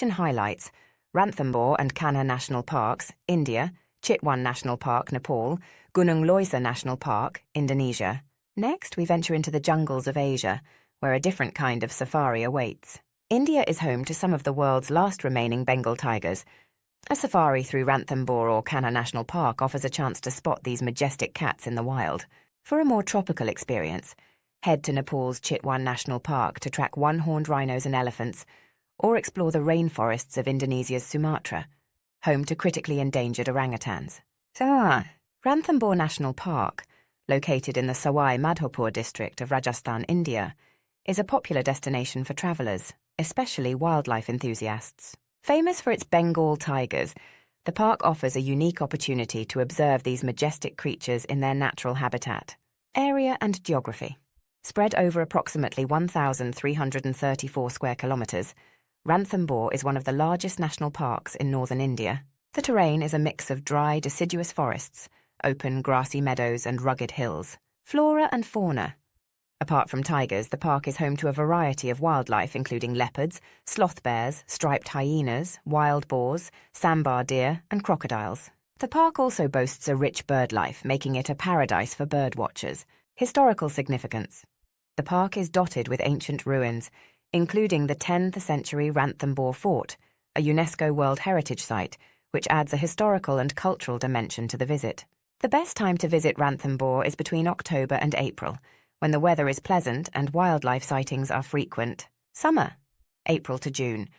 Location highlights: Ranthambore and Kanha National Parks, India; Chitwan National Park, Nepal; Gunung Leuser National Park, Indonesia. Next, we venture into the jungles of Asia, where a different kind of safari awaits. India is home to some of the world's last remaining Bengal tigers. A safari through Ranthambore or Kanha National Park offers a chance to spot these majestic cats in the wild. For a more tropical experience, head to Nepal's Chitwan National Park to track one-horned rhinos and elephants, or explore the rainforests of Indonesia's Sumatra, home to critically endangered orangutans. Ranthambore National Park, located in the Sawai Madhopur district of Rajasthan, India, is a popular destination for travellers, especially wildlife enthusiasts. Famous for its Bengal tigers, the park offers a unique opportunity to observe these majestic creatures in their natural habitat. Area and geography. Spread over approximately 1,334 square kilometres, Ranthambore is one of the largest national parks in northern India. The terrain is a mix of dry, deciduous forests, open, grassy meadows, and rugged hills. Flora and fauna. Apart from tigers, the park is home to a variety of wildlife, including leopards, sloth bears, striped hyenas, wild boars, sambar deer, and crocodiles. The park also boasts a rich bird life, making it a paradise for bird watchers. Historical significance. The park is dotted with ancient ruins, including the 10th century Ranthambore Fort, a UNESCO World Heritage Site, which adds a historical and cultural dimension to the visit. The best time to visit Ranthambore is between October and April, when the weather is pleasant and wildlife sightings are frequent. Summer, April to June.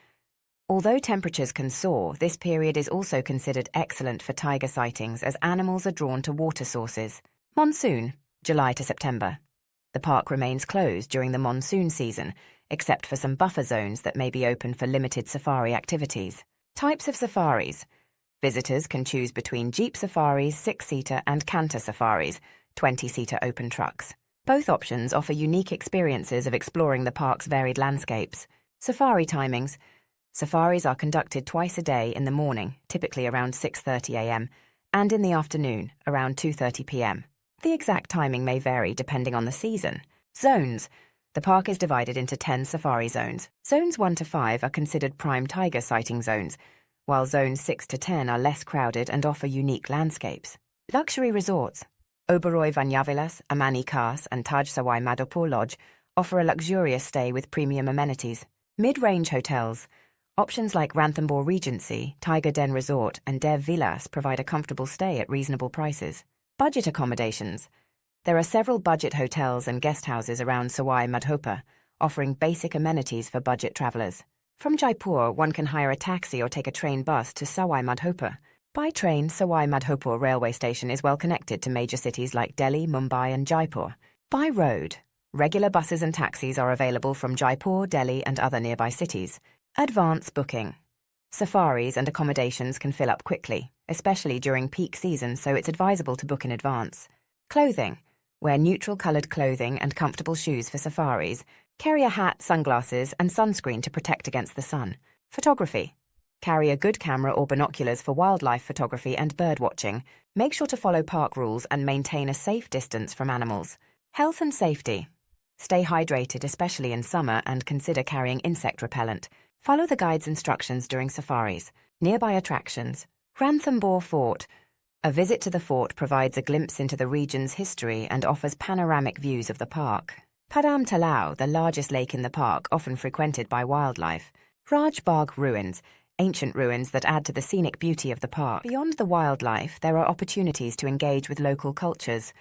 Although temperatures can soar, this period is also considered excellent for tiger sightings as animals are drawn to water sources. Monsoon, July to September. The park remains closed during the monsoon season, except for some buffer zones that may be open for limited safari activities. Types of safaris. Visitors can choose between jeep safaris, 6-seater, and canter safaris, 20-seater open trucks. Both options offer unique experiences of exploring the park's varied landscapes. Safari timings. Safaris are conducted twice a day in the morning, typically around 6:30 a.m., and in the afternoon, around 2:30 p.m. The exact timing may vary depending on the season. Zones. The park is divided into 10 safari zones. Zones 1 to 5 are considered prime tiger sighting zones, while zones 6 to 10 are less crowded and offer unique landscapes. Luxury resorts. Oberoi Vanyavilas, Amani Khas, and Taj Sawai Madhopur Lodge offer a luxurious stay with premium amenities. Mid-range hotels. Options like Ranthambore Regency, Tiger Den Resort, and Dev Vilas provide a comfortable stay at reasonable prices. Budget accommodations. There are several budget hotels and guest houses around Sawai Madhopur, offering basic amenities for budget travellers. From Jaipur, one can hire a taxi or take a train bus to Sawai Madhopur. By train, Sawai Madhopur railway station is well connected to major cities like Delhi, Mumbai, and Jaipur. By road, regular buses and taxis are available from Jaipur, Delhi, and other nearby cities. Advance booking. Safaris and accommodations can fill up quickly, especially during peak season, so it's advisable to book in advance. Clothing. Wear neutral-coloured clothing and comfortable shoes for safaris. Carry a hat, sunglasses, and sunscreen to protect against the sun. Photography. Carry a good camera or binoculars for wildlife photography and bird watching. Make sure to follow park rules and maintain a safe distance from animals. Health and safety. Stay hydrated, especially in summer, and consider carrying insect repellent. Follow the guide's instructions during safaris. Nearby attractions. Ranthambore Fort. A visit to the fort provides a glimpse into the region's history and offers panoramic views of the park. Padam Talao, the largest lake in the park, often frequented by wildlife. Raj Bagh Ruins. Ancient ruins that add to the scenic beauty of the park. Beyond the wildlife, there are opportunities to engage with local cultures,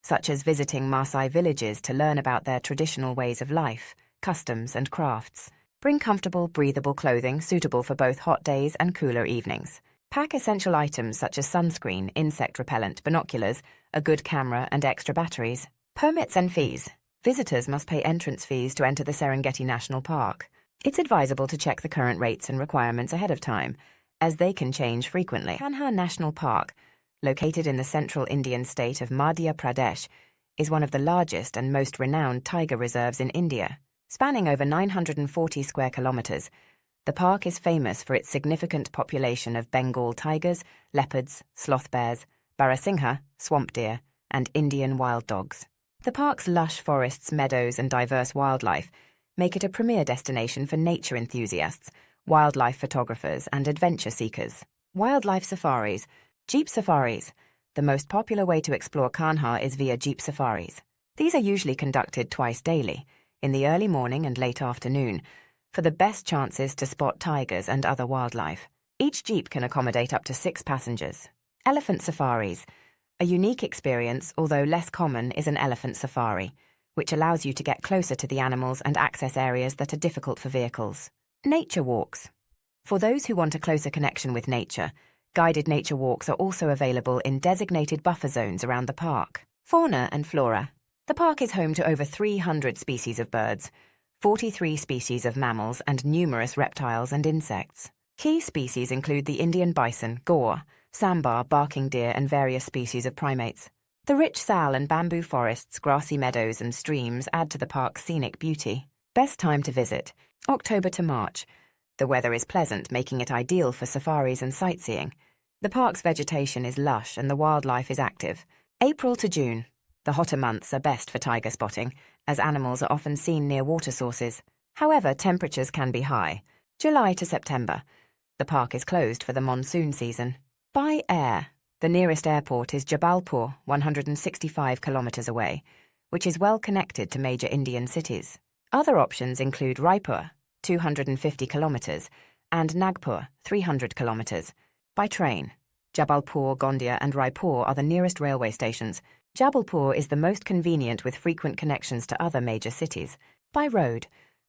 such as visiting Maasai villages to learn about their traditional ways of life, customs, and crafts. Bring comfortable, breathable clothing suitable for both hot days and cooler evenings. Pack essential items such as sunscreen, insect repellent, binoculars, a good camera, and extra batteries. Permits and fees. Visitors must pay entrance fees to enter the Serengeti National Park. It's advisable to check the current rates and requirements ahead of time, as they can change frequently. Kanha National Park, located in the central Indian state of Madhya Pradesh, is one of the largest and most renowned tiger reserves in India. Spanning over 940 square kilometres, the park is famous for its significant population of Bengal tigers, leopards, sloth bears, barasingha, swamp deer, and Indian wild dogs. The park's lush forests, meadows, and diverse wildlife make it a premier destination for nature enthusiasts, wildlife photographers and adventure seekers. Wildlife safaris. Jeep safaris. The most popular way to explore Kanha is via jeep safaris. These are usually conducted twice daily, in the early morning and late afternoon, for the best chances to spot tigers and other wildlife. Each jeep can accommodate up to 6 passengers. Elephant safaris. A unique experience, although less common, is an elephant safari, which allows you to get closer to the animals and access areas that are difficult for vehicles. Nature walks. For those who want a closer connection with nature, guided nature walks are also available in designated buffer zones around the park. Fauna and flora. The park is home to over 300 species of birds, 43 species of mammals, and numerous reptiles and insects. Key species include the Indian bison, gaur, sambar, barking deer, and various species of primates. The rich sal and bamboo forests, grassy meadows, and streams add to the park's scenic beauty. Best time to visit: October to March. The weather is pleasant, making it ideal for safaris and sightseeing. The park's vegetation is lush and the wildlife is active. April to June. The hotter months are best for tiger spotting, as animals are often seen near water sources. However, temperatures can be high. July to September. The park is closed for the monsoon season. By air. The nearest airport is Jabalpur, 165 kilometers away, which is well connected to major Indian cities. Other options include Raipur, 250 kilometers, and Nagpur, 300 kilometers. By train. Jabalpur, Gondia, and Raipur are the nearest railway stations. Jabalpur is the most convenient with frequent connections to other major cities. By road.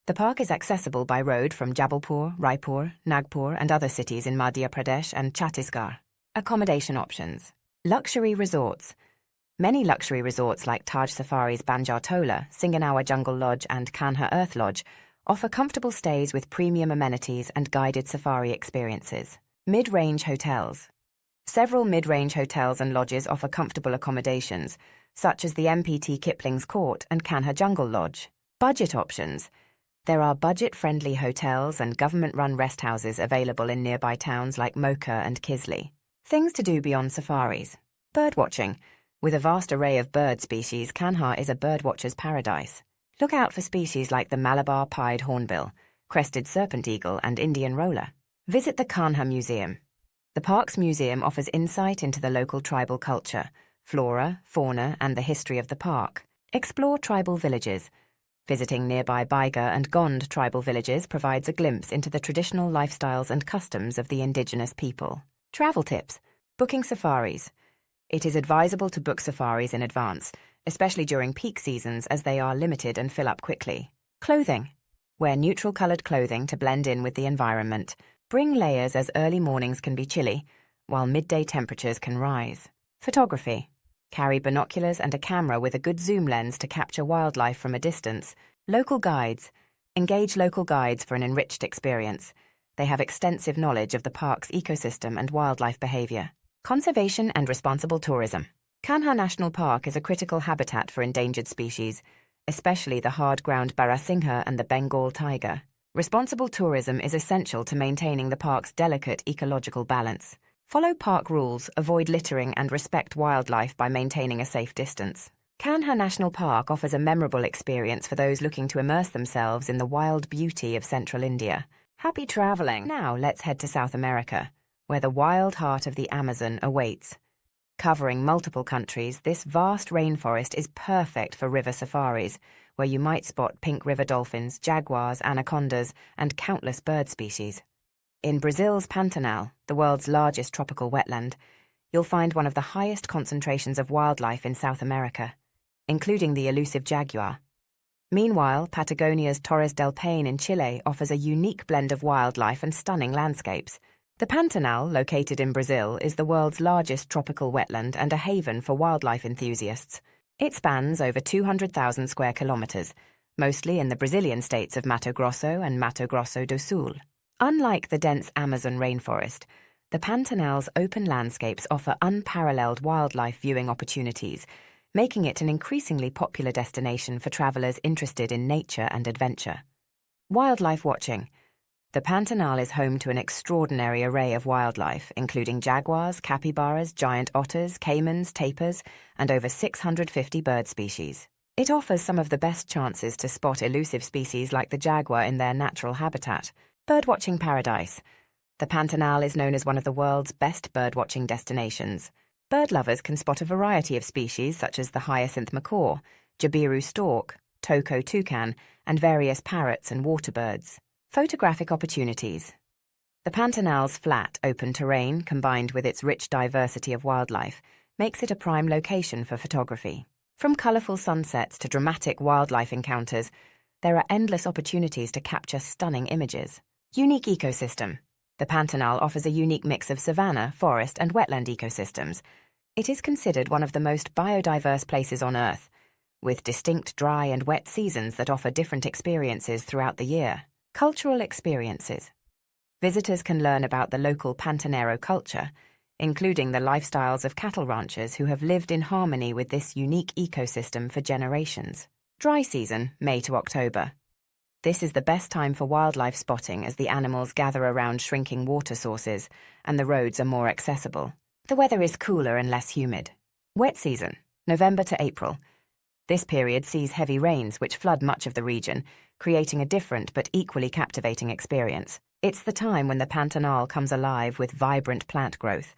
The park is accessible by road from Jabalpur, Raipur, Nagpur, and other cities in Madhya Pradesh and Chhattisgarh. Accommodation options. Luxury resorts. Many luxury resorts like Taj Safari's Banjar Tola, Singanawa Jungle Lodge, and Kanha Earth Lodge offer comfortable stays with premium amenities and guided safari experiences. Mid-range hotels. Several mid-range hotels and lodges offer comfortable accommodations, such as the MPT Kipling's Court and Kanha Jungle Lodge. Budget options. There are budget-friendly hotels and government-run rest houses available in nearby towns like Mocha and Kisli. Things to do beyond safaris. Birdwatching. With a vast array of bird species, Kanha is a birdwatcher's paradise. Look out for species like the Malabar pied hornbill, crested serpent eagle, and Indian roller. Visit the Kanha Museum. The park's museum offers insight into the local tribal culture, flora, fauna, and the history of the park. Explore tribal villages. Visiting nearby Baiga and Gond tribal villages provides a glimpse into the traditional lifestyles and customs of the indigenous people. Travel tips. Booking safaris. It is advisable to book safaris in advance, especially during peak seasons as they are limited and fill up quickly. Clothing. Wear neutral-colored clothing to blend in with the environment. Bring layers as early mornings can be chilly, while midday temperatures can rise. Photography. Carry binoculars and a camera with a good zoom lens to capture wildlife from a distance. Local guides. Engage local guides for an enriched experience. They have extensive knowledge of the park's ecosystem and wildlife behavior. Conservation and responsible tourism. Kanha National Park is a critical habitat for endangered species, especially the hard-ground barasingha and the Bengal tiger. Responsible tourism is essential to maintaining the park's delicate ecological balance. Follow park rules, avoid littering, and respect wildlife by maintaining a safe distance. Kanha National Park offers a memorable experience for those looking to immerse themselves in the wild beauty of central India. Happy traveling! Now let's head to South America, where the wild heart of the Amazon awaits. Covering multiple countries, this vast rainforest is perfect for river safaris, where you might spot pink river dolphins, jaguars, anacondas, and countless bird species. In Brazil's Pantanal, the world's largest tropical wetland, you'll find one of the highest concentrations of wildlife in South America, including the elusive jaguar. Meanwhile, Patagonia's Torres del Paine in Chile offers a unique blend of wildlife and stunning landscapes. The Pantanal, located in Brazil, is the world's largest tropical wetland and a haven for wildlife enthusiasts. It spans over 200,000 square kilometers, mostly in the Brazilian states of Mato Grosso and Mato Grosso do Sul. Unlike the dense Amazon rainforest, the Pantanal's open landscapes offer unparalleled wildlife viewing opportunities, making it an increasingly popular destination for travelers interested in nature and adventure. Wildlife watching. The Pantanal is home to an extraordinary array of wildlife, including jaguars, capybaras, giant otters, caimans, tapirs, and over 650 bird species. It offers some of the best chances to spot elusive species like the jaguar in their natural habitat. Birdwatching paradise. The Pantanal is known as one of the world's best birdwatching destinations. Bird lovers can spot a variety of species such as the hyacinth macaw, jabiru stork, toko toucan, and various parrots and water birds. Photographic opportunities. The Pantanal's flat, open terrain, combined with its rich diversity of wildlife, makes it a prime location for photography. From colourful sunsets to dramatic wildlife encounters, there are endless opportunities to capture stunning images. Unique ecosystem. The Pantanal offers a unique mix of savanna, forest, and wetland ecosystems. It is considered one of the most biodiverse places on Earth, with distinct dry and wet seasons that offer different experiences throughout the year. Cultural experiences. Visitors can learn about the local Pantanero culture, including the lifestyles of cattle ranchers who have lived in harmony with this unique ecosystem for generations. Dry season, May to October. This is the best time for wildlife spotting as the animals gather around shrinking water sources and the roads are more accessible. The weather is cooler and less humid. Wet season, November to April. This period sees heavy rains which flood much of the region, creating a different but equally captivating experience. It's the time when the Pantanal comes alive with vibrant plant growth,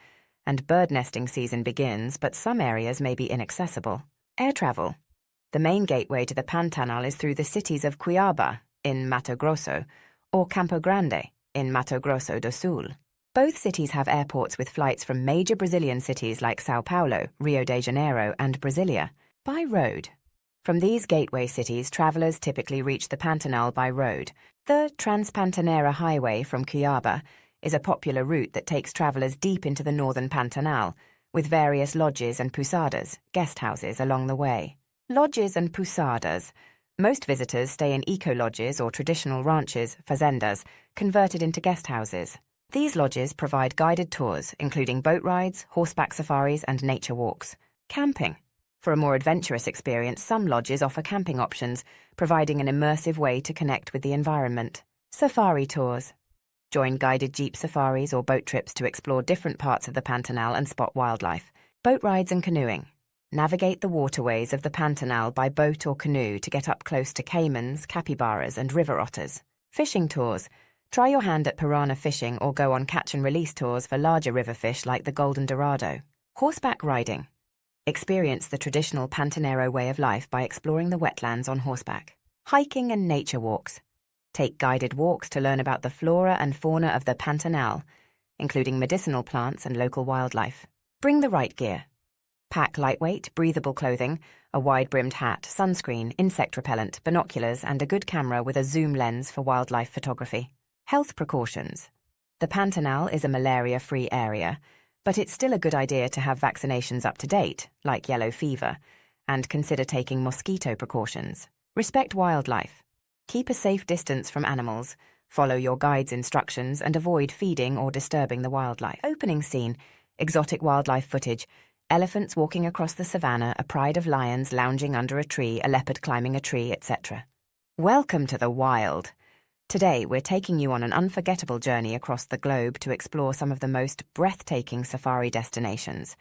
and bird nesting season begins, but some areas may be inaccessible. Air travel. The main gateway to the Pantanal is through the cities of Cuiabá, in Mato Grosso, or Campo Grande, in Mato Grosso do Sul. Both cities have airports with flights from major Brazilian cities like São Paulo, Rio de Janeiro, and Brasilia. By road. From these gateway cities, travelers typically reach the Pantanal by road. The Transpantaneira Highway from Cuiabá is a popular route that takes travelers deep into the northern Pantanal, with various lodges and pousadas, guest houses, along the way. Lodges and pousadas. Most visitors stay in eco-lodges or traditional ranches, fazendas, converted into guest houses. These lodges provide guided tours, including boat rides, horseback safaris, and nature walks. Camping. For a more adventurous experience, some lodges offer camping options, providing an immersive way to connect with the environment. Safari tours. Join guided jeep safaris or boat trips to explore different parts of the Pantanal and spot wildlife. Boat rides and canoeing. Navigate the waterways of the Pantanal by boat or canoe to get up close to caimans, capybaras, and river otters. Fishing tours. Try your hand at piranha fishing or go on catch-and-release tours for larger river fish like the golden dorado. Horseback riding. Experience the traditional Pantanero way of life by exploring the wetlands on horseback. Hiking and nature walks. Take guided walks to learn about the flora and fauna of the Pantanal, including medicinal plants and local wildlife. Bring the right gear. Pack lightweight, breathable clothing, a wide-brimmed hat, sunscreen, insect repellent, binoculars, and a good camera with a zoom lens for wildlife photography. Health precautions. The Pantanal is a malaria-free area, but it's still a good idea to have vaccinations up to date, like yellow fever, and consider taking mosquito precautions. Respect wildlife. Keep a safe distance from animals, follow your guide's instructions, and avoid feeding or disturbing the wildlife. Opening scene, exotic wildlife footage, elephants walking across the savannah, a pride of lions lounging under a tree, a leopard climbing a tree, etc. Welcome to the wild. Today, we're taking you on an unforgettable journey across the globe to explore some of the most breathtaking safari destinations.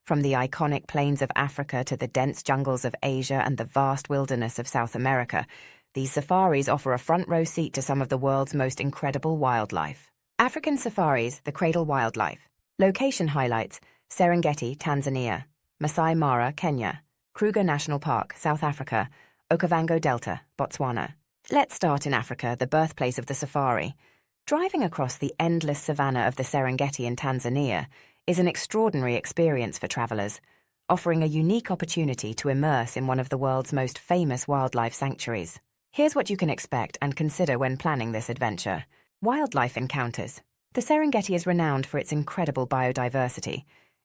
From the iconic plains of Africa to the dense jungles of Asia and the vast wilderness of South America, these safaris offer a front-row seat to some of the world's most incredible wildlife. African safaris, the cradle wildlife. Location highlights: Serengeti, Tanzania; Masai Mara, Kenya; Kruger National Park, South Africa; Okavango Delta, Botswana. Let's start in Africa, the birthplace of the safari. Driving across the endless savanna of the Serengeti in Tanzania is an extraordinary experience for travelers, offering a unique opportunity to immerse in one of the world's most famous wildlife sanctuaries. Here's what you can expect and consider when planning this adventure. Wildlife encounters. The Serengeti is renowned for its incredible biodiversity,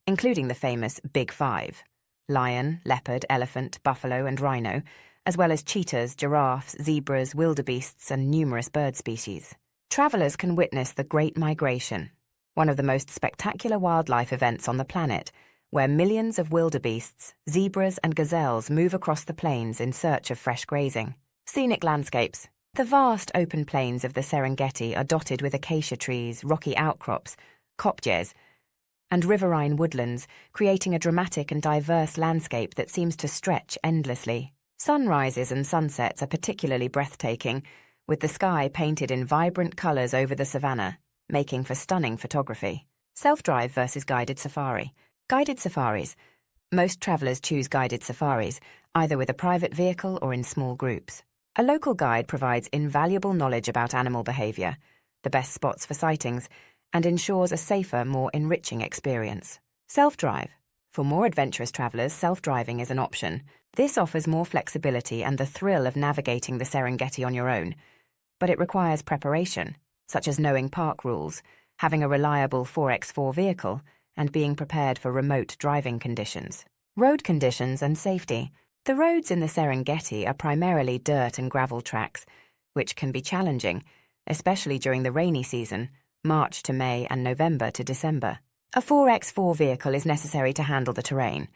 including the famous Big Five: lion, leopard, elephant, buffalo, and rhino, as well as cheetahs, giraffes, zebras, wildebeests, and numerous bird species. Travelers can witness the Great Migration, one of the most spectacular wildlife events on the planet, where millions of wildebeests, zebras, and gazelles move across the plains in search of fresh grazing. Scenic landscapes. The vast open plains of the Serengeti are dotted with acacia trees, rocky outcrops, kopjes, and riverine woodlands, creating a dramatic and diverse landscape that seems to stretch endlessly. Sunrises and sunsets are particularly breathtaking, with the sky painted in vibrant colours over the savannah, making for stunning photography. Self-drive versus guided safari. Guided safaris. Most travellers choose guided safaris, either with a private vehicle or in small groups. A local guide provides invaluable knowledge about animal behaviour, the best spots for sightings, and ensures a safer, more enriching experience. Self-drive. For more adventurous travellers, self-driving is an option. This offers more flexibility and the thrill of navigating the Serengeti on your own, but it requires preparation, such as knowing park rules, having a reliable 4x4 vehicle, and being prepared for remote driving conditions. Road conditions and safety. The roads in the Serengeti are primarily dirt and gravel tracks, which can be challenging, especially during the rainy season, March to May and November to December. A 4x4 vehicle is necessary to handle the terrain.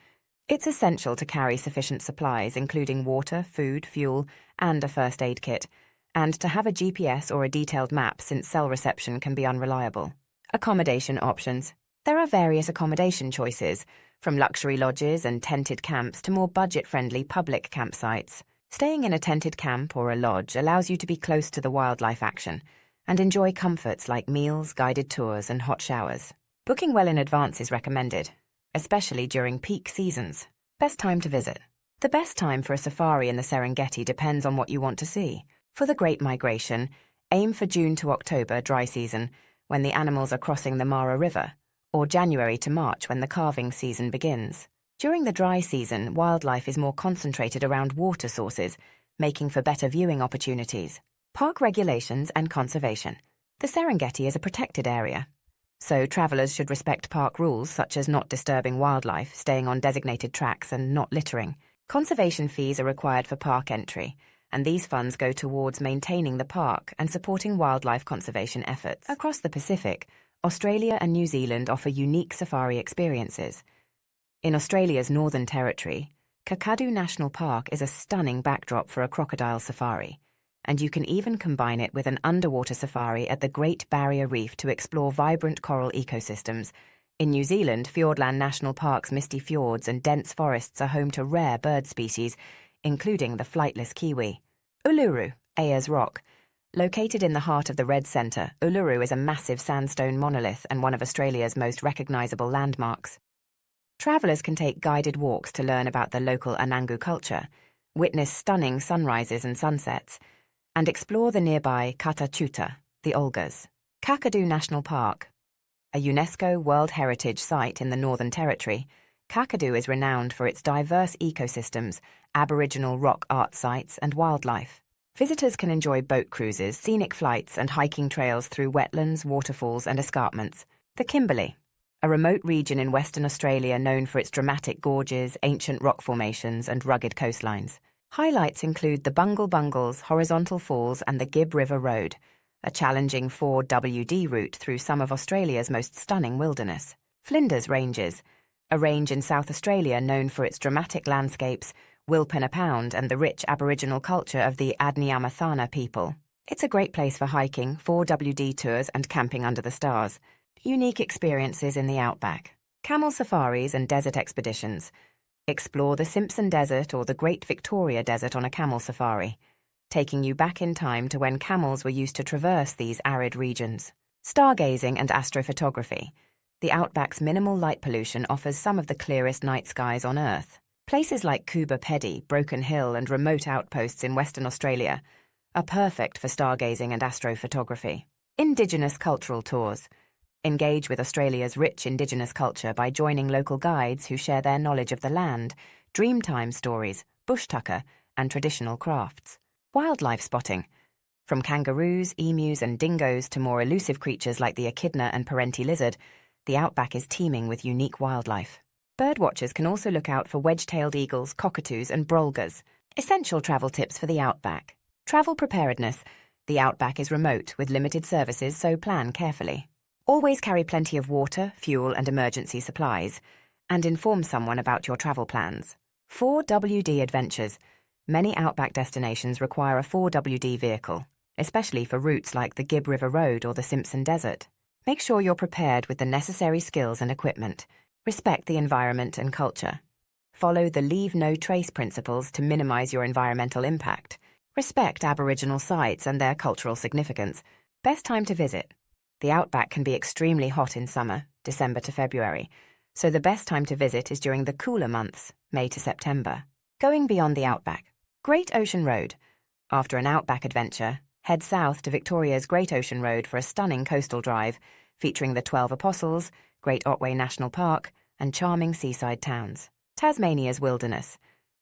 It's essential to carry sufficient supplies, including water, food, fuel, and a first aid kit, and to have a GPS or a detailed map since cell reception can be unreliable. Accommodation options. There are various accommodation choices, from luxury lodges and tented camps to more budget-friendly public campsites. Staying in a tented camp or a lodge allows you to be close to the wildlife action and enjoy comforts like meals, guided tours, and hot showers. Booking well in advance is recommended, especially during peak seasons. Best time to visit. The best time for a safari in the Serengeti depends on what you want to see. For the Great Migration, aim for June to October, dry season, when the animals are crossing the Mara River, or January to March when the calving season begins. During the dry season, wildlife is more concentrated around water sources, making for better viewing opportunities. Park regulations and conservation. The Serengeti is a protected area, so travellers should respect park rules such as not disturbing wildlife, staying on designated tracks, and not littering. Conservation fees are required for park entry, and these funds go towards maintaining the park and supporting wildlife conservation efforts. Across the Pacific, Australia and New Zealand offer unique safari experiences. In Australia's Northern Territory, Kakadu National Park is a stunning backdrop for a crocodile safari, and you can even combine it with an underwater safari at the Great Barrier Reef to explore vibrant coral ecosystems. In New Zealand, Fiordland National Park's misty fjords and dense forests are home to rare bird species, including the flightless kiwi. Uluru, Ayers Rock. Located in the heart of the Red Centre, Uluru is a massive sandstone monolith and one of Australia's most recognisable landmarks. Travellers can take guided walks to learn about the local Anangu culture, witness stunning sunrises and sunsets, and explore the nearby Katachuta, the Olgas. Kakadu National Park. A UNESCO World Heritage Site in the Northern Territory, Kakadu is renowned for its diverse ecosystems, Aboriginal rock art sites, and wildlife. Visitors can enjoy boat cruises, scenic flights, and hiking trails through wetlands, waterfalls, and escarpments. The Kimberley, a remote region in Western Australia known for its dramatic gorges, ancient rock formations, and rugged coastlines. Highlights include the Bungle Bungles, Horizontal Falls, and the Gibb River Road, a challenging 4WD route through some of Australia's most stunning wilderness. Flinders Ranges, a range in South Australia known for its dramatic landscapes, Wilpena Pound, and the rich Aboriginal culture of the Adnyamathanha people. It's a great place for hiking, 4WD tours, and camping under the stars. Unique experiences in the outback. Camel safaris and desert expeditions. Explore the Simpson Desert or the Great Victoria Desert on a camel safari, taking you back in time to when camels were used to traverse these arid regions. Stargazing and astrophotography. The outback's minimal light pollution offers some of the clearest night skies on Earth. Places like Coober Pedy, Broken Hill, and remote outposts in Western Australia are perfect for stargazing and astrophotography. Indigenous cultural tours. Engage with Australia's rich Indigenous culture by joining local guides who share their knowledge of the land, Dreamtime stories, bush tucker, and traditional crafts. Wildlife spotting. From kangaroos, emus, and dingoes to more elusive creatures like the echidna and parenti lizard, the outback is teeming with unique wildlife. Birdwatchers can also look out for wedge-tailed eagles, cockatoos, and brolgas. Essential travel tips for the outback. Travel preparedness. The outback is remote with limited services, so plan carefully. Always carry plenty of water, fuel, and emergency supplies, and inform someone about your travel plans. 4WD adventures. Many outback destinations require a 4WD vehicle, especially for routes like the Gibb River Road or the Simpson Desert. Make sure you're prepared with the necessary skills and equipment. Respect the environment and culture. Follow the leave no trace principles to minimize your environmental impact. Respect Aboriginal sites and their cultural significance. Best time to visit. The outback can be extremely hot in summer, December to February, so the best time to visit is during the cooler months, May to September. Going beyond the outback. Great Ocean Road. After an outback adventure, head south to Victoria's Great Ocean Road for a stunning coastal drive featuring the 12 Apostles, Great Otway National Park, and charming seaside towns. Tasmania's wilderness.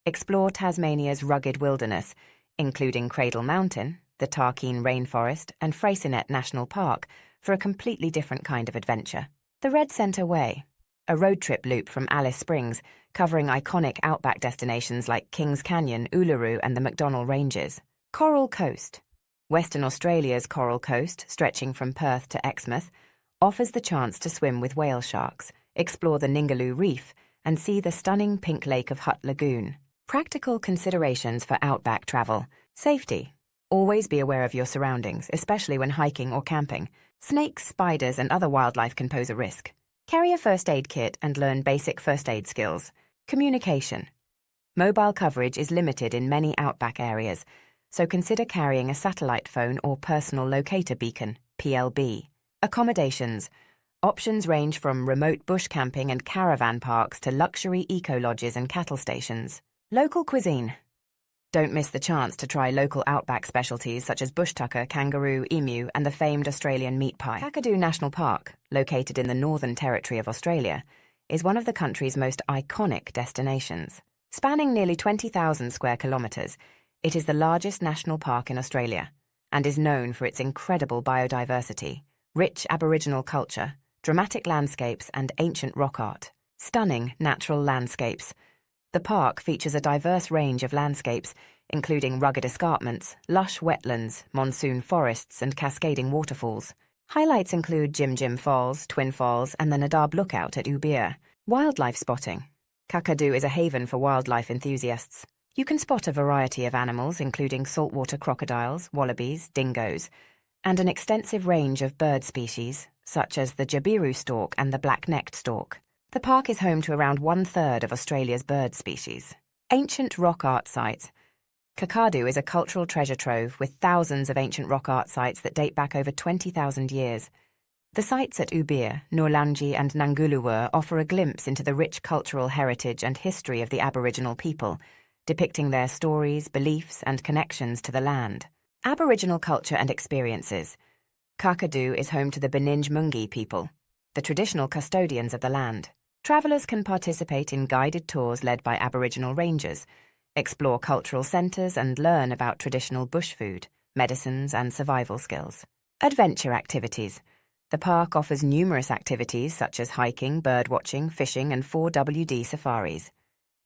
Explore Tasmania's rugged wilderness, including Cradle Mountain, the Tarkine Rainforest, and Freycinet National Park, for a completely different kind of adventure. The Red Centre Way. A road trip loop from Alice Springs, covering iconic outback destinations like Kings Canyon, Uluru, and the McDonnell Ranges. Coral Coast. Western Australia's Coral Coast, stretching from Perth to Exmouth, offers the chance to swim with whale sharks, explore the Ningaloo Reef, and see the stunning pink lake of Hutt Lagoon. Practical considerations for outback travel. Safety. Always be aware of your surroundings, especially when hiking or camping. Snakes, spiders, and other wildlife can pose a risk. Carry a first aid kit and learn basic first aid skills. Communication. Mobile coverage is limited in many outback areas, so consider carrying a satellite phone or personal locator beacon, PLB. Accommodations. Options range from remote bush camping and caravan parks to luxury eco-lodges and cattle stations. Local cuisine. Don't miss the chance to try local outback specialties such as bush tucker, kangaroo, emu, and the famed Australian meat pie. Kakadu National Park, located in the Northern Territory of Australia, is one of the country's most iconic destinations. Spanning nearly 20,000 square kilometres, it is the largest national park in Australia and is known for its incredible biodiversity, rich Aboriginal culture, dramatic landscapes, and ancient rock art. Stunning natural landscapes. The park features a diverse range of landscapes, including rugged escarpments, lush wetlands, monsoon forests, and cascading waterfalls. Highlights include Jim Jim Falls, Twin Falls, and the Nadab Lookout at Ubir. Wildlife spotting. Kakadu is a haven for wildlife enthusiasts. You can spot a variety of animals, including saltwater crocodiles, wallabies, dingoes, and an extensive range of bird species, such as the jabiru stork and the black-necked stork. The park is home to around 1/3 of Australia's bird species. Ancient rock art sites. Kakadu is a cultural treasure trove with thousands of ancient rock art sites that date back over 20,000 years. The sites at Ubir, Noorlangi, and Nanguluwer offer a glimpse into the rich cultural heritage and history of the Aboriginal people, depicting their stories, beliefs, and connections to the land. Aboriginal culture and experiences. Kakadu is home to the Bininj people, the traditional custodians of the land. Travellers can participate in guided tours led by Aboriginal rangers, explore cultural centres, and learn about traditional bush food, medicines, and survival skills. Adventure activities. The park offers numerous activities such as hiking, birdwatching, fishing, and 4WD safaris.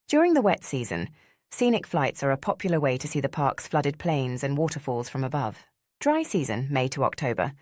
During the wet season, scenic flights are a popular way to see the park's flooded plains and waterfalls from above. Dry season, May to October,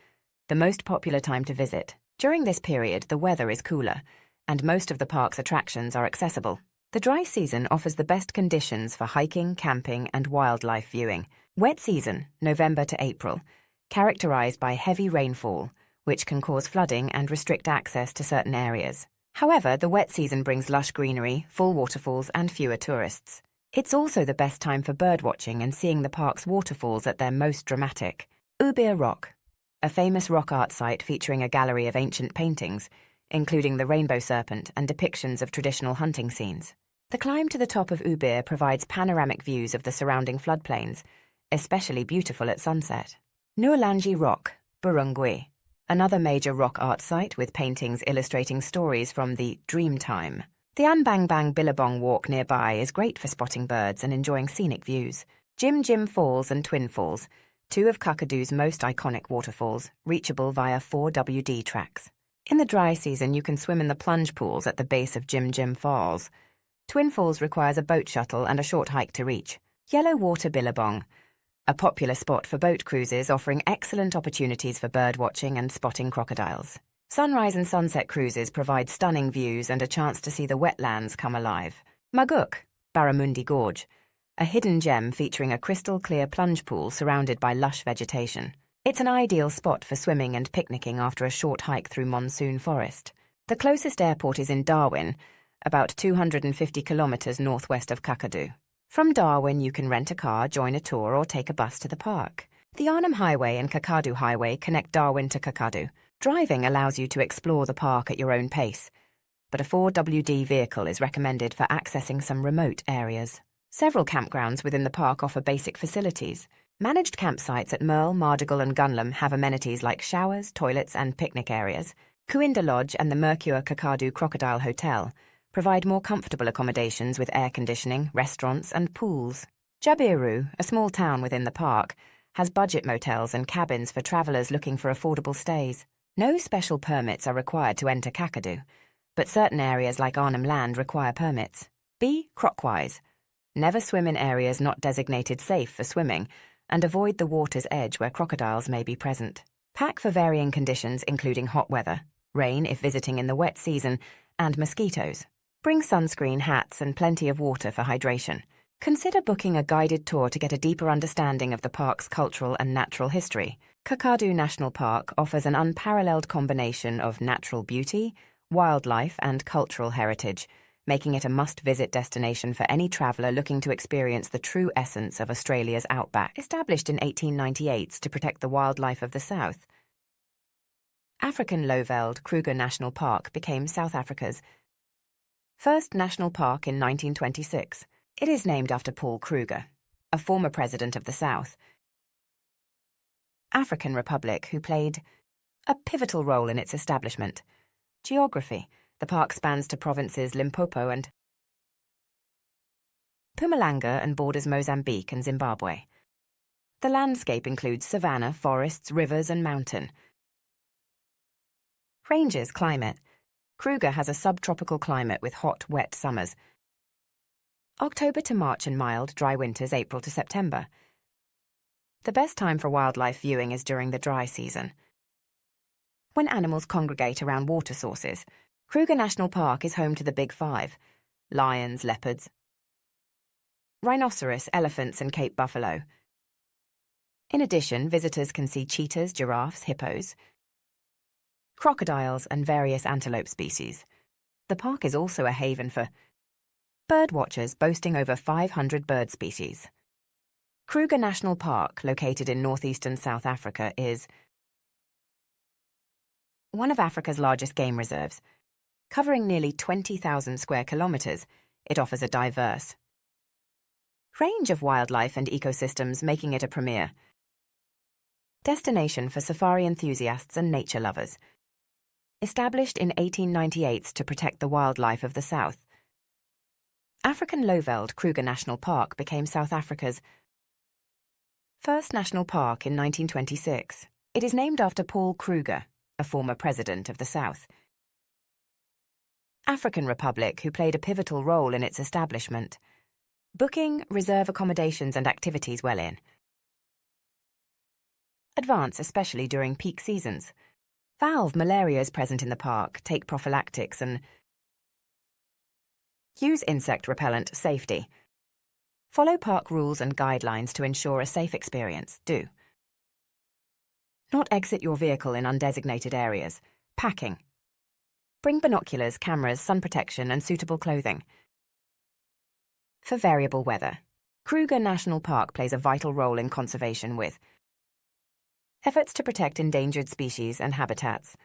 the most popular time to visit. During this period, the weather is cooler, and most of the park's attractions are accessible. The dry season offers the best conditions for hiking, camping, and wildlife viewing. Wet season, November to April, characterized by heavy rainfall, which can cause flooding and restrict access to certain areas. However, the wet season brings lush greenery, full waterfalls, and fewer tourists. It's also the best time for birdwatching and seeing the park's waterfalls at their most dramatic. Ubir Rock, a famous rock art site featuring a gallery of ancient paintings, including the rainbow serpent and depictions of traditional hunting scenes. The climb to the top of Ubir provides panoramic views of the surrounding floodplains, especially beautiful at sunset. Noorlangi Rock, Burrungui, another major rock art site with paintings illustrating stories from the Dreamtime. The Anbang Bang Billabong Walk nearby is great for spotting birds and enjoying scenic views. Jim Jim Falls and Twin Falls, two of Kakadu's most iconic waterfalls, reachable via 4WD tracks. In the dry season, you can swim in the plunge pools at the base of Jim Jim Falls. Twin Falls requires a boat shuttle and a short hike to reach. Yellow Water Billabong, a popular spot for boat cruises offering excellent opportunities for birdwatching and spotting crocodiles. Sunrise and sunset cruises provide stunning views and a chance to see the wetlands come alive. Maguk, Barramundi Gorge, a hidden gem featuring a crystal-clear plunge pool surrounded by lush vegetation. It's an ideal spot for swimming and picnicking after a short hike through monsoon forest. The closest airport is in Darwin, about 250 kilometres northwest of Kakadu. From Darwin, you can rent a car, join a tour, or take a bus to the park. The Arnhem Highway and Kakadu Highway connect Darwin to Kakadu. Driving allows you to explore the park at your own pace, but a 4WD vehicle is recommended for accessing some remote areas. Several campgrounds within the park offer basic facilities. Managed campsites at Merle, Mardigal and Gunlam have amenities like showers, toilets and picnic areas. Kuinda Lodge and the Mercure Kakadu Crocodile Hotel provide more comfortable accommodations with air conditioning, restaurants and pools. Jabiru, a small town within the park, has budget motels and cabins for travellers looking for affordable stays. No special permits are required to enter Kakadu, but certain areas like Arnhem Land require permits. Be crockwise. Never swim in areas not designated safe for swimming, and avoid the water's edge where crocodiles may be present. Pack for varying conditions including hot weather, rain if visiting in the wet season, and mosquitoes. Bring sunscreen, hats and plenty of water for hydration. Consider booking a guided tour to get a deeper understanding of the park's cultural and natural history. Kakadu National Park offers an unparalleled combination of natural beauty, wildlife and cultural heritage, making it a must-visit destination for any traveller looking to experience the true essence of Australia's outback. Established in 1898 to protect the wildlife of the south, African Lowveld Kruger National Park became South Africa's first national park in 1926. It is named after Paul Kruger, a former president of the South African Republic who played a pivotal role in its establishment. Geography. The park spans to provinces Limpopo and Mpumalanga and borders Mozambique and Zimbabwe. The landscape includes savanna, forests, rivers and mountain. Ranges. Climate. Kruger has a subtropical climate with hot, wet summers. October to March and mild, dry winters April to September. The best time for wildlife viewing is during the dry season, when animals congregate around water sources. Kruger National Park is home to the Big Five: lions, leopards, rhinoceros, elephants and Cape buffalo. In addition, visitors can see cheetahs, giraffes, hippos, crocodiles and various antelope species. The park is also a haven for bird watchers, boasting over 500 bird species. Kruger National Park, located in northeastern South Africa, is one of Africa's largest game reserves. Covering nearly 20,000 square kilometres, it offers a diverse range of wildlife and ecosystems, making it a premier destination for safari enthusiasts and nature lovers. Established in 1898 to protect the wildlife of the South, African Lowveld Kruger National Park became South Africa's first national park in 1926. It is named after Paul Kruger, a former president of the South African Republic who played a pivotal role in its establishment. Booking, reserve accommodations and activities well in advance, especially during peak seasons. Valve malaria is present in the park. Take prophylactics and use insect repellent. Safety. Follow park rules and guidelines to ensure a safe experience. Do not exit your vehicle in undesignated areas. Packing. Bring binoculars, cameras, sun protection and suitable clothing. For variable weather, Kruger National Park plays a vital role in conservation with efforts to protect endangered species and habitats.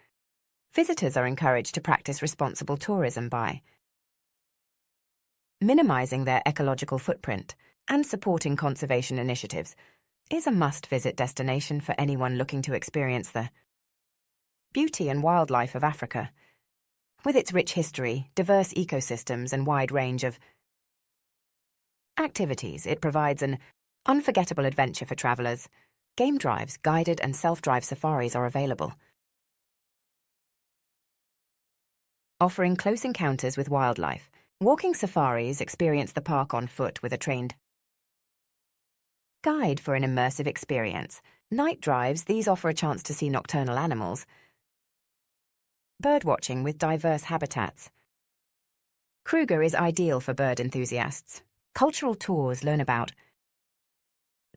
Visitors are encouraged to practice responsible tourism by minimizing their ecological footprint and supporting conservation initiatives. Is a must-visit destination for anyone looking to experience the beauty and wildlife of Africa. With its rich history, diverse ecosystems and wide range of activities, it provides an unforgettable adventure for travellers. Game drives, guided and self-drive safaris are available, offering close encounters with wildlife. Walking safaris experience the park on foot with a trained guide for an immersive experience. Night drives, these offer a chance to see nocturnal animals. Birdwatching with diverse habitats. Kruger is ideal for bird enthusiasts. Cultural tours learn about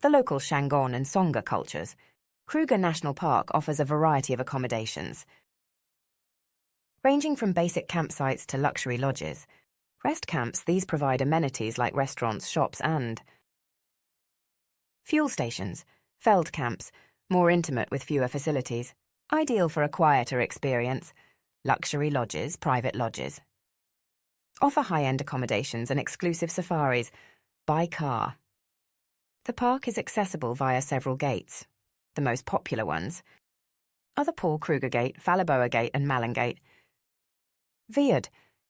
the local Shangon and Songa cultures. Kruger National Park offers a variety of accommodations, ranging from basic campsites to luxury lodges. Rest camps, these provide amenities like restaurants, shops and fuel stations, feld camps, more intimate with fewer facilities, ideal for a quieter experience, luxury lodges, private lodges. Offer high-end accommodations and exclusive safaris, by car. The park is accessible via several gates. The most popular ones are the Paul Kruger Gate, Phalaboa Gate and Malin Gate. Viad.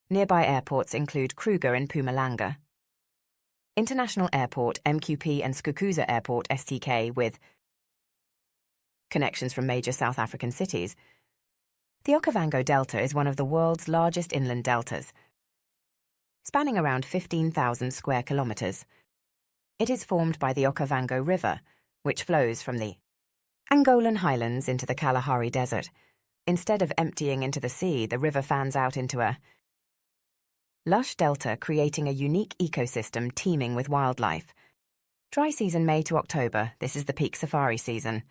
Nearby airports include Kruger in Mpumalanga, International Airport, MQP and Skukuza Airport, STK, with connections from major South African cities. The Okavango Delta is one of the world's largest inland deltas, spanning around 15,000 square kilometres. It is formed by the Okavango River, which flows from the Angolan highlands into the Kalahari Desert. Instead of emptying into the sea, the river fans out into a lush delta, creating a unique ecosystem teeming with wildlife. Dry season May to October, this is the peak safari season.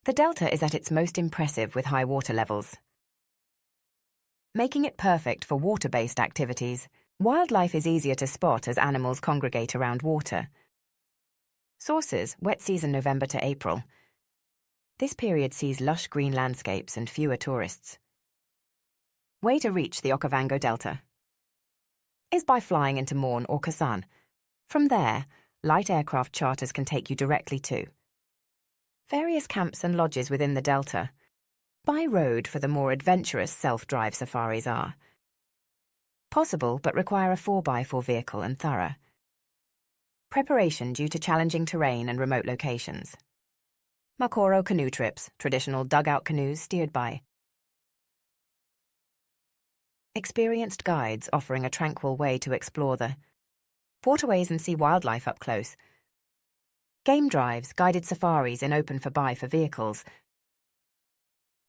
The delta is at its most impressive with high water levels, making it perfect for water-based activities. Wildlife is easier to spot as animals congregate around water. Sources: wet season November to April. This period sees lush green landscapes and fewer tourists. Way to reach the Okavango Delta is by flying into Morn or Kasan. From there, light aircraft charters can take you directly to various camps and lodges within the Delta. By road for the more adventurous self-drive safaris are possible but require a 4x4 vehicle and thorough preparation due to challenging terrain and remote locations. Makoro canoe trips, traditional dugout canoes steered by experienced guides offering a tranquil way to explore the waterways and see wildlife up close. Game drives, guided safaris in open for vehicles,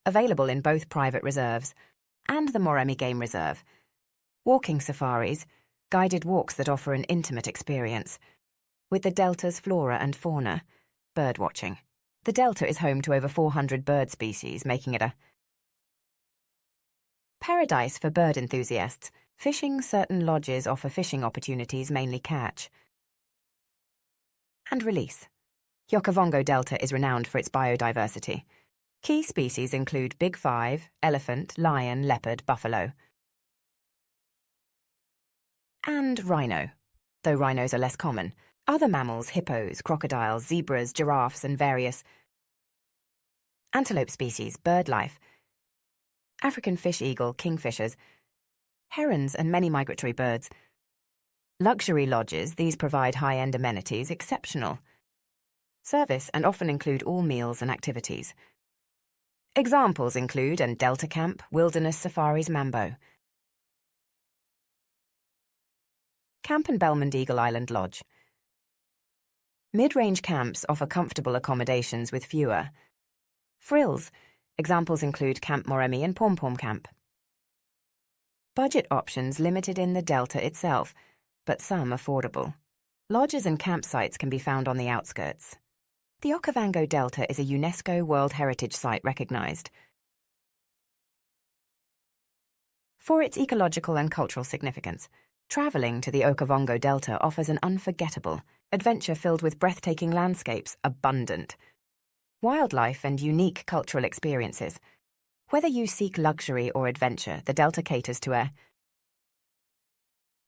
available in both private reserves and the Moremi Game Reserve. Walking safaris, guided walks that offer an intimate experience with the Delta's flora and fauna. Bird watching. The Delta is home to over 400 bird species, making it a paradise for bird enthusiasts. Fishing, certain lodges offer fishing opportunities, mainly catch and release. Okavango Delta is renowned for its biodiversity. Key species include Big Five, elephant, lion, leopard, buffalo, and rhino, though rhinos are less common. Other mammals, hippos, crocodiles, zebras, giraffes, and various antelope species, bird life, African fish eagle, kingfishers, herons, and many migratory birds. Luxury lodges, these provide high-end amenities, exceptional service, and often include all meals and activities. Examples include and Delta Camp, Wilderness Safaris Mambo, Camp and Belmond Eagle Island Lodge. Mid-range camps offer comfortable accommodations with fewer frills. Examples include Camp Moremi and Pom Pom Camp. Budget options limited in the Delta itself, but some affordable. Lodges and campsites can be found on the outskirts. The Okavango Delta is a UNESCO World Heritage Site recognized for its ecological and cultural significance. Traveling to the Okavango Delta offers an unforgettable adventure filled with breathtaking landscapes, abundant wildlife, and unique cultural experiences. Whether you seek luxury or adventure, the Delta caters to a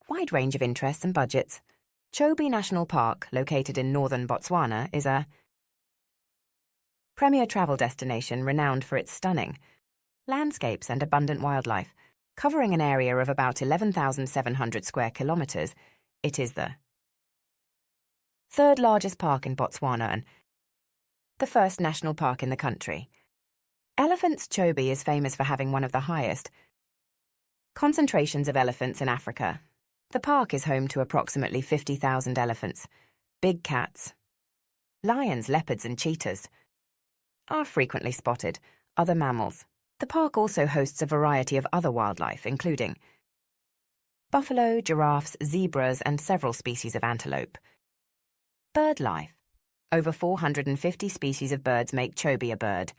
wide range of interests and budgets. Chobe National Park, located in northern Botswana, is a premier travel destination renowned for its stunning landscapes and abundant wildlife. Covering an area of about 11,700 square kilometres, it is the third largest park in Botswana and the first national park in the country. Elephants. Chobe is famous for having one of the highest concentrations of elephants in Africa. The park is home to approximately 50,000 elephants. Big cats, lions, leopards, and cheetahs are frequently spotted. Other mammals. The park also hosts a variety of other wildlife, including buffalo, giraffes, zebras, and several species of antelope. Bird life. Over 450 species of birds make Chobe a bird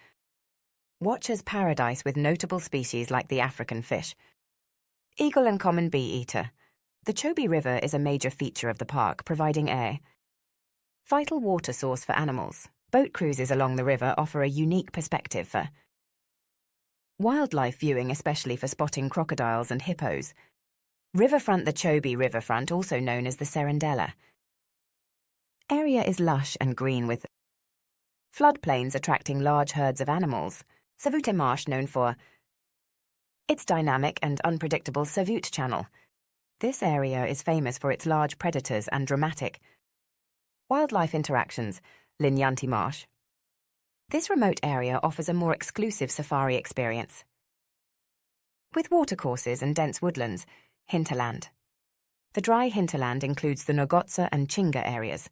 watcher's paradise with notable species like the African fish, Eagle and common bee-eater. The Chobe River is a major feature of the park, providing a vital water source for animals. Boat cruises along the river offer a unique perspective for wildlife viewing, especially for spotting crocodiles and hippos. Riverfront. The Chobe Riverfront, also known as the Serendella area, is lush and green with floodplains attracting large herds of animals. Savute Marsh, known for its dynamic and unpredictable Savute Channel. This area is famous for its large predators and dramatic wildlife interactions. Linyanti Marsh. This remote area offers a more exclusive safari experience, with watercourses and dense woodlands. Hinterland. The dry hinterland includes the Nogotsa and Chinga areas,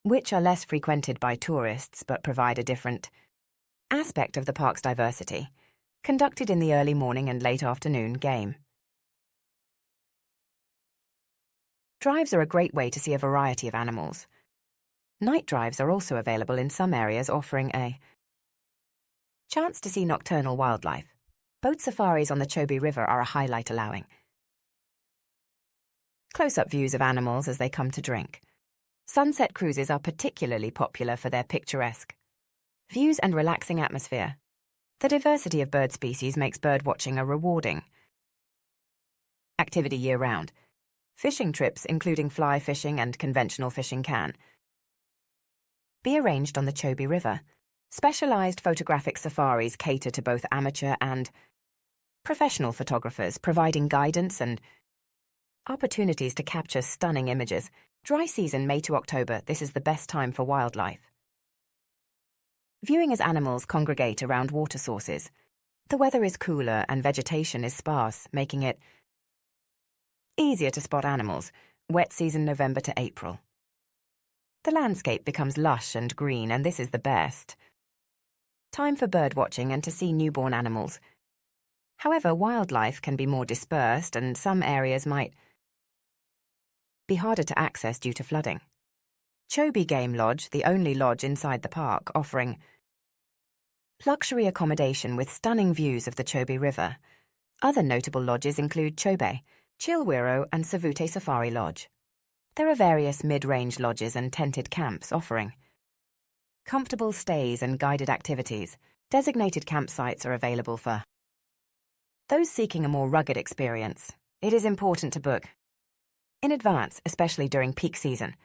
which are less frequented by tourists but provide a different aspect of the park's diversity, conducted in the early morning and late afternoon game. Drives are a great way to see a variety of animals. Night drives are also available in some areas, offering a chance to see nocturnal wildlife. Boat safaris on the Chobe River are a highlight, allowing close-up views of animals as they come to drink. Sunset cruises are particularly popular for their picturesque views and relaxing atmosphere. The diversity of bird species makes birdwatching a rewarding activity year-round. Fishing trips, including fly fishing and conventional fishing, can be arranged on the Chobe River. Specialized photographic safaris cater to both amateur and professional photographers, providing guidance and opportunities to capture stunning images. Dry season, May to October. This is the best time for wildlife viewing as animals congregate around water sources. The weather is cooler and vegetation is sparse, making it easier to spot animals. Wet season, November to April. The landscape becomes lush and green, and this is the best time for birdwatching and to see newborn animals. However, wildlife can be more dispersed, and some areas might be harder to access due to flooding. Chobe Game Lodge, the only lodge inside the park, offering luxury accommodation with stunning views of the Chobe River. Other notable lodges include Chobe, Chilwiro, and Savute Safari Lodge. There are various mid-range lodges and tented camps offering comfortable stays and guided activities. Designated campsites are available for those seeking a more rugged experience. It is important to book in advance, especially during peak season.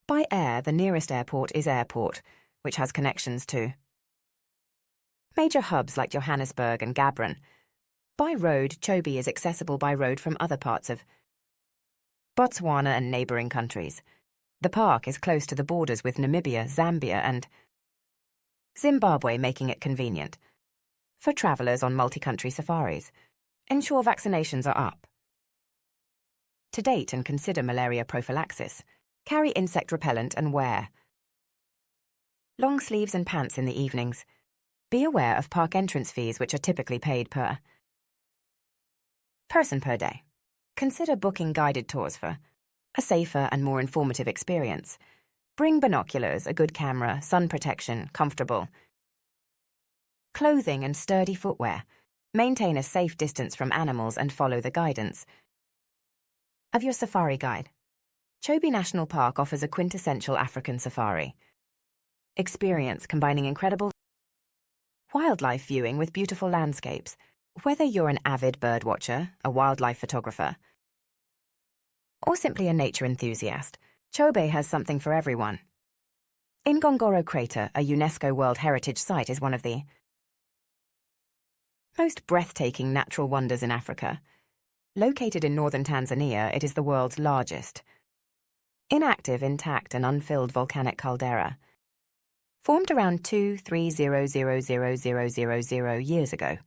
By air, the nearest airport is Airport, which has connections to major hubs like Johannesburg and Gaborone. By road, Chobe is accessible by road from other parts of Botswana and neighbouring countries. The park is close to the borders with Namibia, Zambia, and Zimbabwe, making it convenient for travellers on multi-country safaris. Ensure vaccinations are up to date and consider malaria prophylaxis. Carry insect repellent and wear long sleeves and pants in the evenings. Be aware of park entrance fees, which are typically paid per person per day. Consider booking guided tours for a safer and more informative experience. Bring binoculars, a good camera, sun protection, comfortable clothing, and sturdy footwear. Maintain a safe distance from animals and follow the guidance of your safari guide. Chobe National Park offers a quintessential African safari experience, combining incredible wildlife viewing with beautiful landscapes. Whether you're an avid birdwatcher, a wildlife photographer, or simply a nature enthusiast, Chobe has something for everyone. Ngongoro Crater, a UNESCO World Heritage Site, is one of the most breathtaking natural wonders in Africa. Located in northern Tanzania, it is the world's largest inactive, intact, and unfilled volcanic caldera. Formed around 230,000,000 years ago,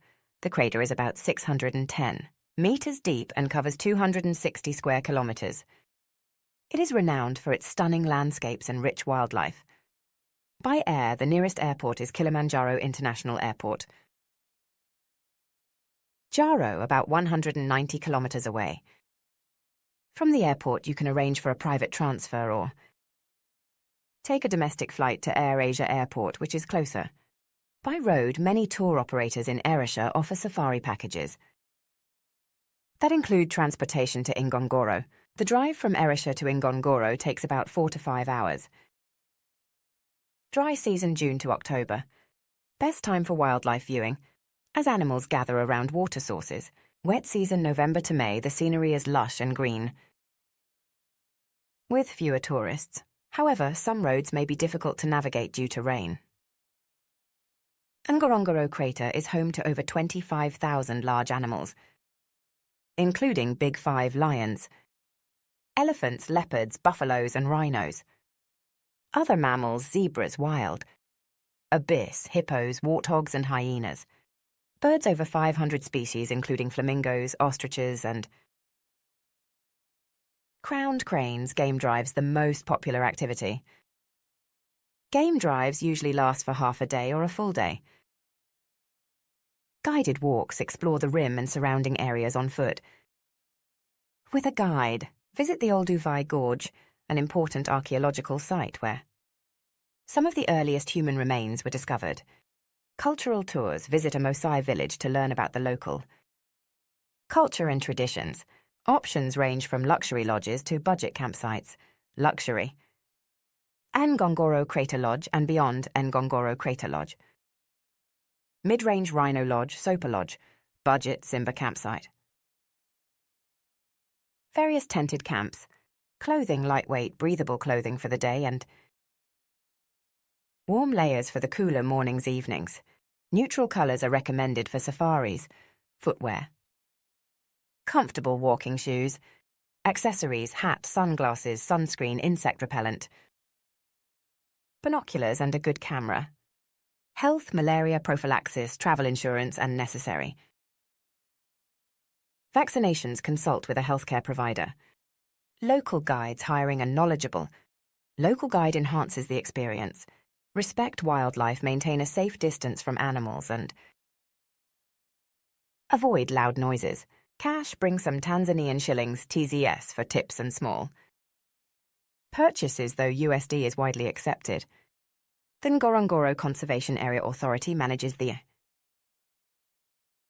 the crater is about 610 meters deep and covers 260 square kilometers. It is renowned for its stunning landscapes and rich wildlife. By air, the nearest airport is Kilimanjaro International Airport. Jaro, about 190 kilometers away. From the airport, you can arrange for a private transfer or take a domestic flight to AirAsia Airport, which is closer. By road, many tour operators in Erisha offer safari packages. that include transportation to Ngorongoro. The drive from Erisha to Ngorongoro takes about 4 to 5 hours. Dry season June to October. Best time for wildlife viewing, as animals gather around water sources. Wet season November to May, the scenery is lush and green, with fewer tourists. However, some roads may be difficult to navigate due to rain. Ngorongoro crater is home to over 25,000 large animals, including Big Five lions, elephants, leopards, buffaloes, and rhinos. Other mammals, zebras, wild, abyss, hippos, warthogs, and hyenas. Birds over 500 species, including flamingos, ostriches, and crowned cranes. Game drives, the most popular activity. Game drives usually last for half a day or a full day. Guided walks explore the rim and surrounding areas on foot. With a guide, visit the Olduvai Gorge, an important archaeological site where some of the earliest human remains were discovered. Cultural tours, visit a Maasai village to learn about the local culture and traditions. Options range from luxury lodges to budget campsites. Luxury: Ngorongoro Crater Lodge and beyond Ngorongoro Crater Lodge. Mid-range Rhino Lodge, Sopa Lodge. Budget Simba campsite. Various tented camps. Clothing: lightweight, breathable clothing for the day and warm layers for the cooler mornings, evenings. Neutral colours are recommended for safaris. Footwear: comfortable walking shoes. Accessories: hat, sunglasses, sunscreen, insect repellent. Binoculars and a good camera. Health, malaria prophylaxis, travel insurance, and necessary. Vaccinations: consult with a healthcare provider. Local guides: hiring a knowledgeable local guide enhances the experience. Respect wildlife, maintain a safe distance from animals, and avoid loud noises. Cash: bring some Tanzanian shillings, TZS, for tips and small purchases, though USD is widely accepted. The Ngorongoro Conservation Area Authority manages the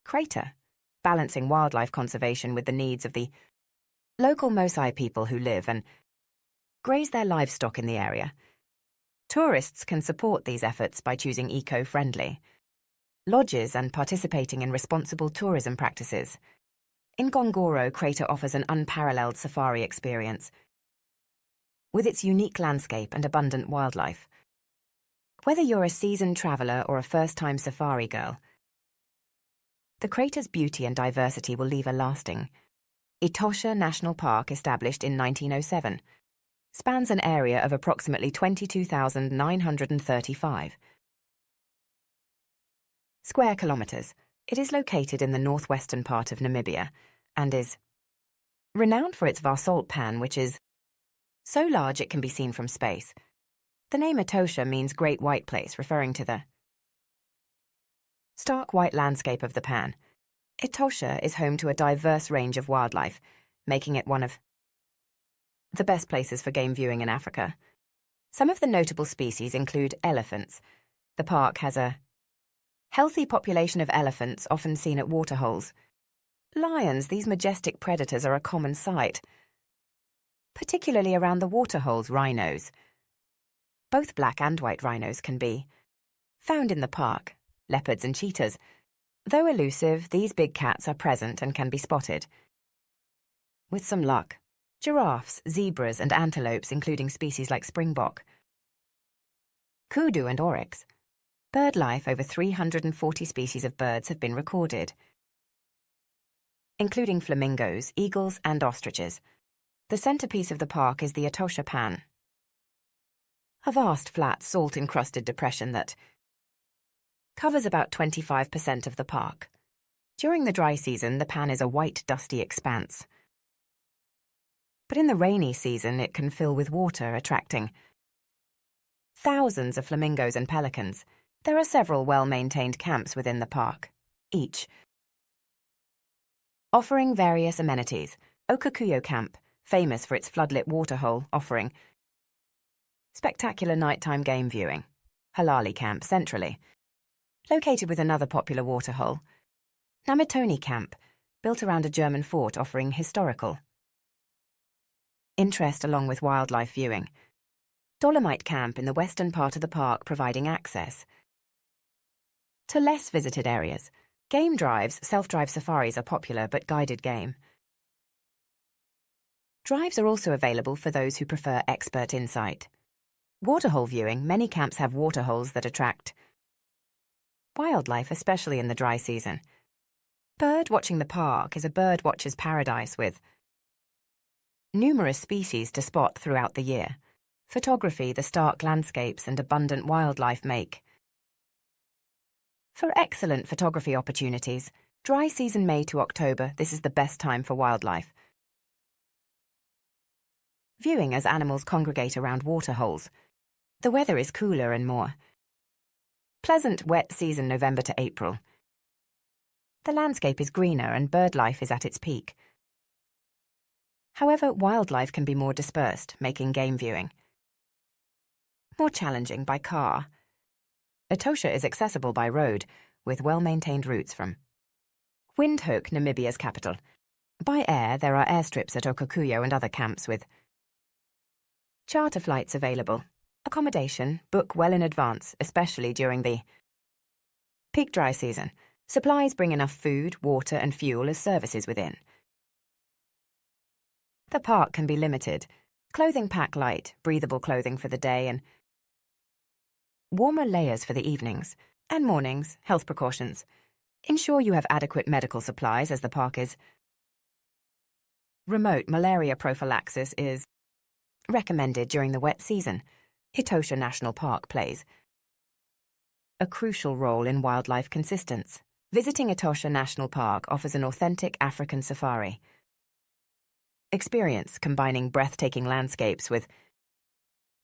crater, balancing wildlife conservation with the needs of the local Maasai people who live and graze their livestock in the area. Tourists can support these efforts by choosing eco-friendly lodges and participating in responsible tourism practices. Ngorongoro Crater offers an unparalleled safari experience, with its unique landscape and abundant wildlife. Whether you're a seasoned traveller or a first-time safari girl, the crater's beauty and diversity will leave a lasting. Etosha National Park, established in 1907, spans an area of approximately 22,935 square kilometres. It is located in the northwestern part of Namibia and is renowned for its basalt pan, which is so large it can be seen from space. The name Etosha means Great White Place, referring to the stark white landscape of the pan. Etosha is home to a diverse range of wildlife, making it one of the best places for game viewing in Africa. Some of the notable species include elephants. The park has a healthy population of elephants, often seen at waterholes. Lions: these majestic predators are a common sight, particularly around the waterholes. Rhinos: both black and white rhinos can be found in the park. Leopards and cheetahs: though elusive, these big cats are present and can be spotted. With some luck, giraffes, zebras, and antelopes, including species like springbok, kudu, and oryx. Bird life: over 340 species of birds have been recorded, including flamingos, eagles, and ostriches. The centerpiece of the park is the Etosha Pan, a vast, flat, salt-encrusted depression that covers about 25% of the park. During the dry season, the pan is a white, dusty expanse. But in the rainy season, it can fill with water, attracting thousands of flamingos and pelicans. There are several well-maintained camps within the park, each offering various amenities. Okakuyo Camp, famous for its floodlit waterhole, offering spectacular nighttime game viewing. Halali Camp, centrally located with another popular waterhole. Namitoni Camp, built around a German fort offering historical interest along with wildlife viewing. Dolomite Camp in the western part of the park providing access to less visited areas. Game drives, self-drive safaris are popular but guided game. Drives are also available for those who prefer expert insight. Waterhole viewing, many camps have waterholes that attract wildlife, especially in the dry season. Bird watching the park is a bird watcher's paradise with numerous species to spot throughout the year. Photography, the stark landscapes and abundant wildlife make for excellent photography opportunities. Dry season May to October, this is the best time for wildlife viewing as animals congregate around waterholes. The weather is cooler and more pleasant wet season November to April. The landscape is greener and bird life is at its peak. However, wildlife can be more dispersed, making game viewing more challenging by car. Etosha is accessible by road, with well-maintained routes from Windhoek, Namibia's capital. By air, there are airstrips at Okakuyo and other camps with charter flights available. Accommodation, book well in advance, especially during the peak dry season. Supplies bring enough food, water and fuel as services within. The park can be limited. Clothing pack light, breathable clothing for the day and warmer layers for the evenings and mornings. Health precautions. Ensure you have adequate medical supplies as the park is remote. Malaria prophylaxis is recommended during the wet season. Etosha National Park plays a crucial role in wildlife consistence. Visiting Etosha National Park offers an authentic African safari experience combining breathtaking landscapes with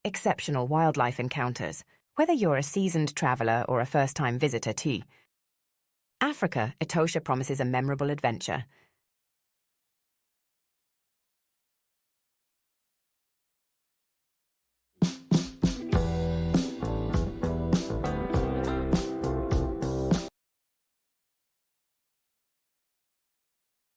exceptional wildlife encounters. Whether you're a seasoned traveler or a first-time visitor to Africa, Etosha promises a memorable adventure.